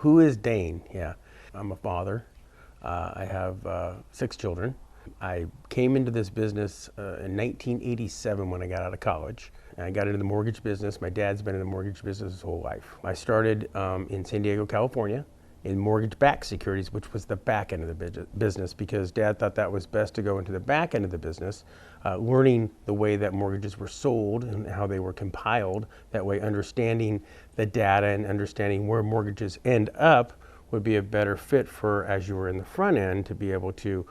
Who is Dane? Yeah, I'm a father. I have 6 children. I came into this business in 1987 when I got out of college. And I got into the mortgage business. My dad's been in the mortgage business his whole life. I started in San Diego, California, in mortgage-backed securities, which was the back end of the business, because Dad thought that was best to go into the back end of the business, learning the way that mortgages were sold and how they were compiled. That way, understanding the data and understanding where mortgages end up would be a better fit for, as you were in the front end, to be able to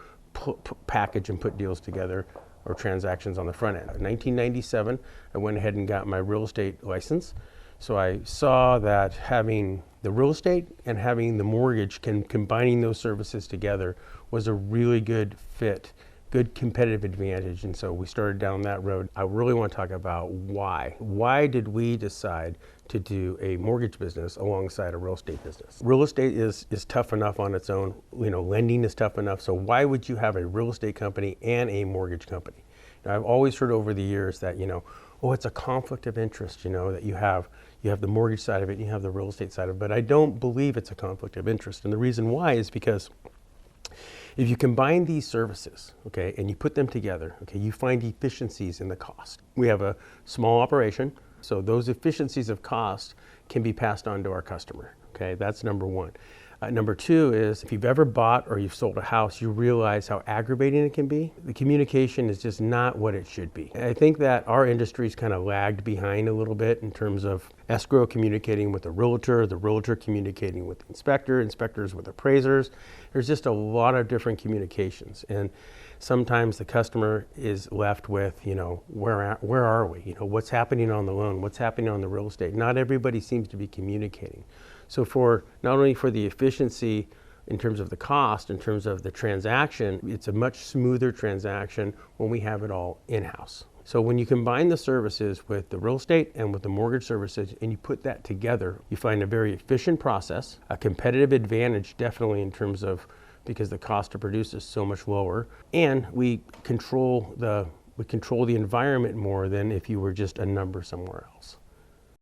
package and put deals together or transactions on the front end. In 1997, I went ahead and got my real estate license. So I saw that having the real estate and having the mortgage, combining those services together, was a really good fit, good competitive advantage. And so we started down that road. I really want to talk about why. Why did we decide to do a mortgage business alongside a real estate business? Real estate is tough enough on its own. Lending is tough enough. So why would you have a real estate company and a mortgage company? Now, I've always heard over the years that, oh, it's a conflict of interest, that you have the mortgage side of it and you have the real estate side of it. But I don't believe it's a conflict of interest. And the reason why is because if you combine these services, okay, and you put them together, okay, you find efficiencies in the cost. We have a small operation, so those efficiencies of cost can be passed on to our customer, okay? That's number one. Number two is, if you've ever bought or you've sold a house, you realize how aggravating it can be. The communication is just not what it should be. I think that our industry's kind of lagged behind a little bit in terms of escrow communicating with the realtor communicating with the inspectors with appraisers. There's just a lot of different communications. And sometimes the customer is left with, where are we? What's happening on the loan? What's happening on the real estate? Not everybody seems to be communicating. So for not only for the efficiency in terms of the cost, in terms of the transaction, it's a much smoother transaction when we have it all in-house. So when you combine the services with the real estate and with the mortgage services and you put that together, you find a very efficient process, a competitive advantage definitely in terms of, because the cost to produce is so much lower, and we control the environment more than if you were just a number somewhere else.